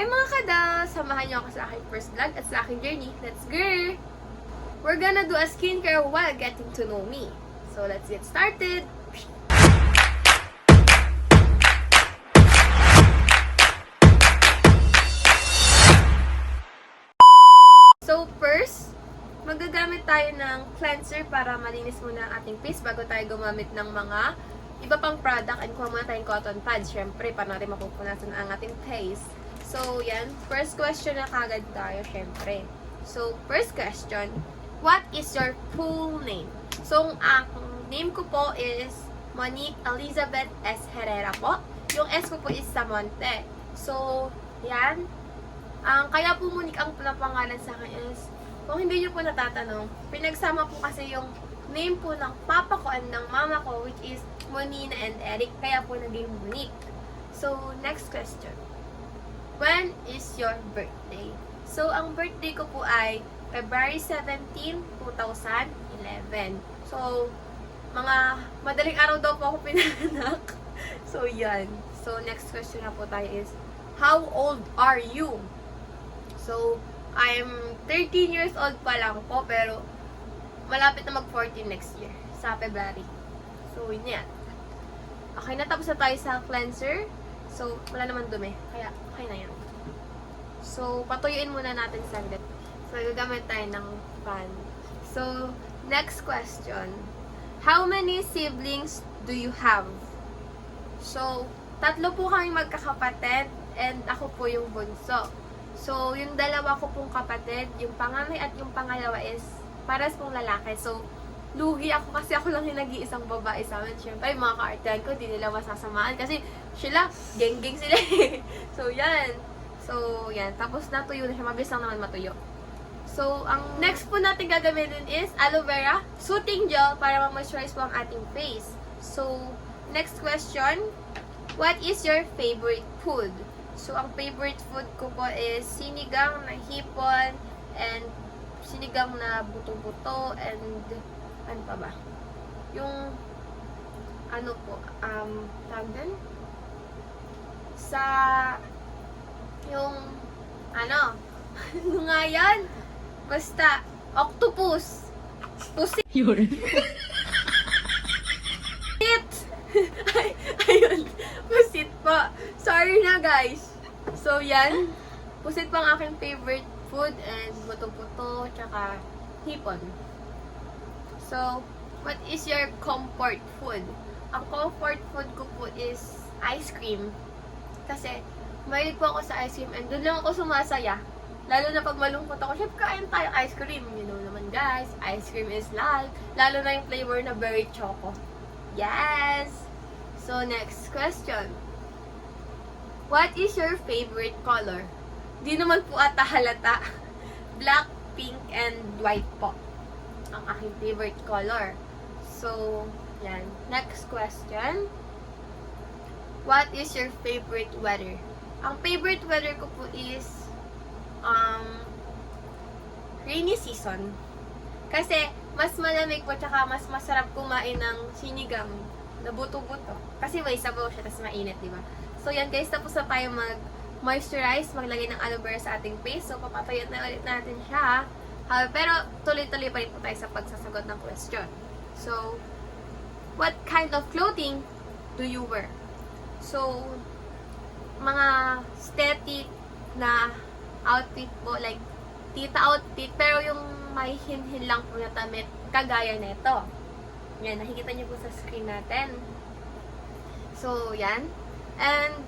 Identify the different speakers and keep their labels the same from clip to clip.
Speaker 1: mga kada! Samahan niyo ako sa aking first vlog at sa aking journey. Let's go! We're gonna do a skincare while getting to know me. So let's get started! So first, magagamit tayo ng cleanser para malinis muna ang ating face bago tayo gumamit ng mga iba pang product. And kuha muna tayong cotton pads, syempre, para natin mapupunasan ang ating face. So, yan. First question na kagad tayo, syempre. So, first question, what is your full name? So, ang name ko po is Monique Elizabeth S. Herrera po. Yung S ko po is Samonte. So, yan. Kaya po Monique ang napangalan sa akin is, kung hindi nyo po natatanong, pinagsama po kasi yung name po ng papa ko and ng mama ko, which is Monina and Eric, kaya po naging Monique. So, next question. When is your birthday? So, ang birthday ko po ay February 17, 2011. So, mga madaling araw daw po ako pinanganak. So, yan. So, next question na po tayo is, how old are you? So, I'm 13 years old pa lang po, pero malapit na mag-14 next year, sa February. So, yun yan. Okay, natapos na tayo sa cleanser. So, wala naman dumi. Kaya, okay na yan. So, patuyuin muna natin saglit. So, gagamit tayo ng pan. So, next question. How many siblings do you have? So, tatlo po kaming magkakapatid and ako po yung bunso. So, yung dalawa ko pong kapatid, yung panganay at yung pangalawa is pares pong lalaki. So, lugi ako kasi ako lang yung nag-iisang babae sa amin. Siyempre, yung mga ka-artihan ko, di nila masasamaan. Kasi, sila, geng-geng sila eh. So, yan. So, yan. Tapos, natuyo na siya. Mabilis lang naman matuyo. So, ang next po natin gagamitin is aloe vera soothing gel para ma-moisturize po ang ating face. So, next question. What is your favorite food? So, ang favorite food ko po is sinigang na hipon and sinigang na buto-buto and ano pa ba? Yung ano po, tawag din? Sa yung ano? Ano nga yan? Basta, octopus. Pusit.
Speaker 2: Yun.
Speaker 1: Ayun. Pusit po. Sorry na guys. So, yan. Pusit po ang aking favorite food and buto-buto, tsaka hipon. So, what is your comfort food? Ang comfort food ko po is ice cream. Kasi, mahilig po ako sa ice cream and doon lang ako sumasaya. Lalo na pag malungkot ako, syempre kain tayo ice cream. You know naman guys, ice cream is life. Lalo na yung flavor na berry choco. Yes! So, next question. What is your favorite color? Di naman po ata halata. Black, pink, and white po ang aking favorite color. So, yan. Next question. What is your favorite weather? Ang favorite weather ko po is rainy season. Kasi, mas malamig po, tsaka mas masarap kumain ng sinigang na buto-buto. Kasi may sabaw siya, tapos mainit, di ba? So, yan guys, tapos na tayo mag-moisturize, maglagay ng aloe vera sa ating face. So, papatuyot na ulit natin siya. Pero, tuloy-tuloy pa rin po tayo sa pagsasagot ng question. So, what kind of clothing do you wear? So, mga aesthetic na outfit po, like, tita outfit, pero yung may hinhin lang po na damit, kagaya nito. Yan, nakikita niyo po sa screen natin. So, yan. And,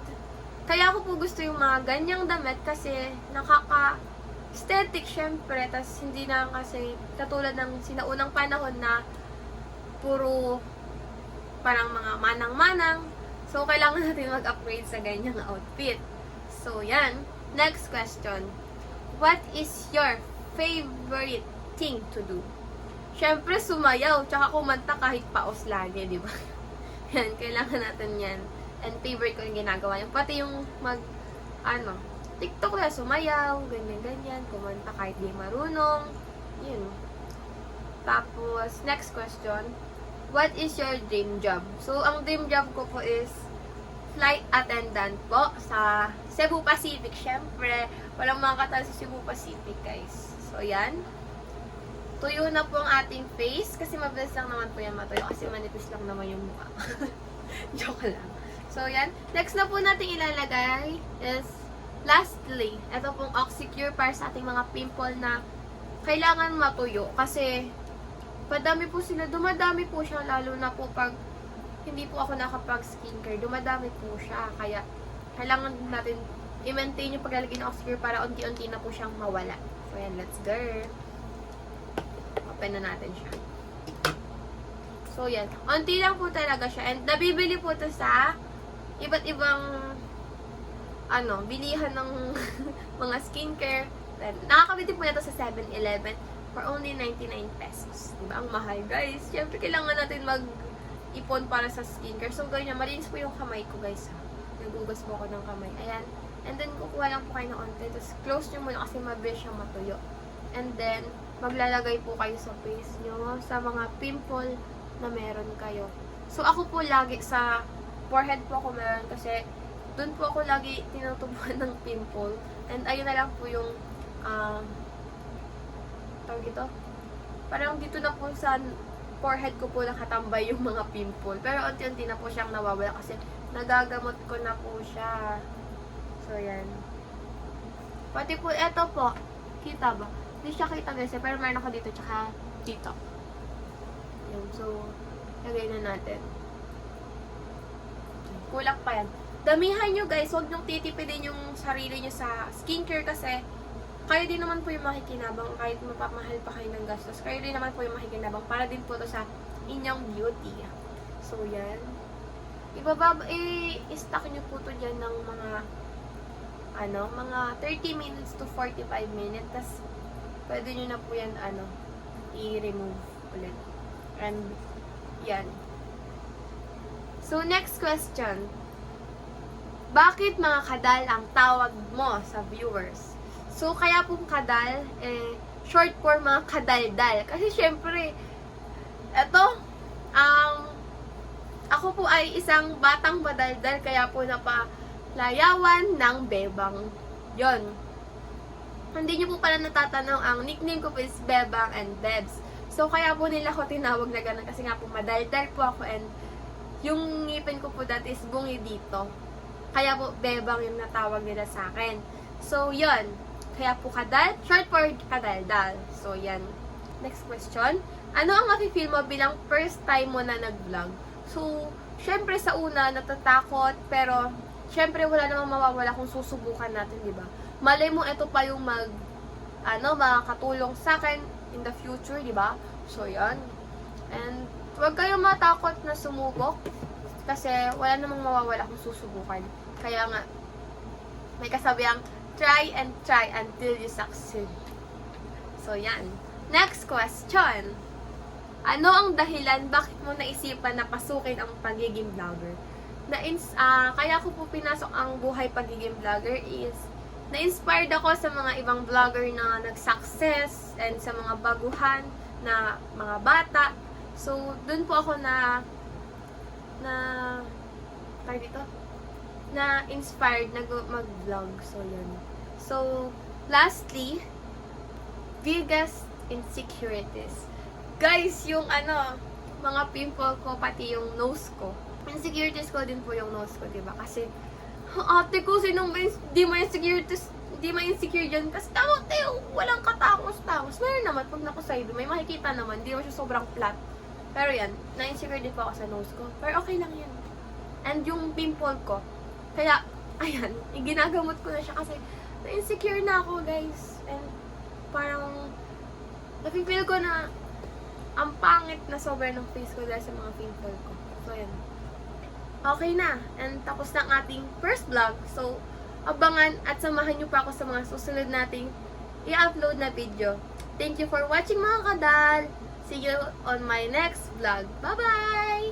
Speaker 1: kaya ko po gusto yung mga ganyang damit kasi nakaka-aesthetic syempre, tas hindi na kasi katulad ng sinaunang panahon na puro parang mga manang-manang. So, kailangan natin mag-upgrade sa ganyang outfit. So, yan. Next question. What is your favorite thing to do? Syempre, sumayaw, tsaka kumanta kahit paos lagi, di ba? Yan, kailangan natin yan. And favorite ko yung ginagawa yan. Pati yung TikTok na sumayaw, ganyan-ganyan, kumanta kahit di marunong. Yun. Tapos, next question. What is your dream job? So, ang dream job ko po is flight attendant po sa Cebu Pacific. Syempre, walang makakatalo sa Cebu Pacific, guys. So, yan. Tuyo na po ang ating face kasi mabilis lang naman po yan matuyo kasi manipis lang naman yung mukha. Joke lang. So, yan. Next na po natin ilalagay is lastly, ito pong Oxycure para sa ating mga pimple na kailangan matuyo kasi padami po sila, dumadami po siya lalo na po pag hindi po ako nakapag-skincare, dumadami po siya. Kaya, kailangan natin i-maintain yung paglalagay ng Oxycure para unti-unti na po siyang mawala. So, yan. Let's go. Open na natin siya. So, yan. Unti lang po talaga siya. And, nabibili po ito sa iba't ibang bilihan ng mga skincare. Nakakabili po ito sa 7-Eleven for only 99 pesos. Diba? Ang mahal, guys. Siyempre, kailangan natin mag-ipon para sa skincare. So, ganyan. Malinis po yung kamay ko, guys. Nagugas po ako ng kamay. Ayan. And then, kukuha lang po kayo ng onte. Tapos, close nyo muna kasi mabilis siyang matuyo. And then, maglalagay po kayo sa face nyo, sa mga pimple na meron kayo. So, ako po lagi sa forehead po ako meron kasi doon po ako lagi tinutubuan ng pimple. And ayun na lang po yung tawag ito? Parang dito na po sa forehead ko po nakatambay yung mga pimple. Pero unti-unti na po siyang nawawala kasi nagagamot ko na po siya. So, yan. Pati po, eto po. Kita ba? Hindi siya kita guys, pero meron ako dito, tsaka dito. Yan. So, lagay na natin. Kulang pa yan. Damihan nyo guys, huwag nyong titipidin yung sarili nyo sa skincare kasi kayo din naman po yung makikinabang kahit mapamahal pa kayo ng gastos. Kayo din naman po yung makikinabang para din po to sa inyong beauty. So, yan. I-stack nyo po to dyan ng mga mga 30 minutes to 45 minutes. Tapos, pwede nyo na po yan, i-remove ulit. And, yan. So, next question. Bakit mga kadal ang tawag mo sa viewers? So, kaya pong kadal, short for mga kadaldal. Kasi, syempre, ako po ay isang batang madaldal, kaya po napalayawan ng bebang. Yon. Hindi nyo po pala natatanong, ang nickname ko po is Bebang and Bebs. So, kaya po nila ako tinawag na gano'n kasi nga po madaldal po ako and yung ngipin ko po dati is bungi dito. Kaya po Bebang yung natawag nila sa akin. So, yon. Kaya po kadal, short for kadaldal. So, yan. Next question. Ano ang mafe-feel mo bilang first time mo na nag-vlog? So, syempre sa una, natatakot, pero syempre wala namang mawawala kung susubukan natin, di ba? Malay mo, ito pa yung makakatulong sa akin in the future, di ba? So, yan. And, huwag kayong matakot na sumubok kasi wala namang mawawala kung susubukan. Kaya nga, may kasabihan, try and try until you succeed. So, yan. Next question. Ano ang dahilan bakit mo naisipan na pasukin ang pagiging vlogger? Kaya ko po pinasok ang buhay pagiging vlogger is na-inspired ako sa mga ibang vlogger na nag-success and sa mga baguhan na mga bata. So, dun po ako na-inspired na mag-vlog. So, yun. So, lastly, biggest insecurities. Guys, yung mga pimple ko, pati yung nose ko. Insecurities ko din po yung nose ko, diba? Kasi, ate ko, sinong di ma-insecure dyan? Kasi walang katangos-tangos. Meron naman, pag nakusaydo, may makikita naman, di naman siya sobrang flat. Pero yan, na-insecure din po ako sa nose ko. Pero okay lang yan. And yung pimple ko, kaya, ayan, ginagamot ko na siya kasi na-insecure na ako, guys. And, parang, napipil ko na ang pangit na sobrang ng face ko dahil sa mga pimple ko. So, yan. Okay na. And tapos na ang ating first vlog. So, abangan at samahan nyo pa ako sa mga susunod nating i-upload na video. Thank you for watching mga kadal. See you on my next vlog. Bye-bye!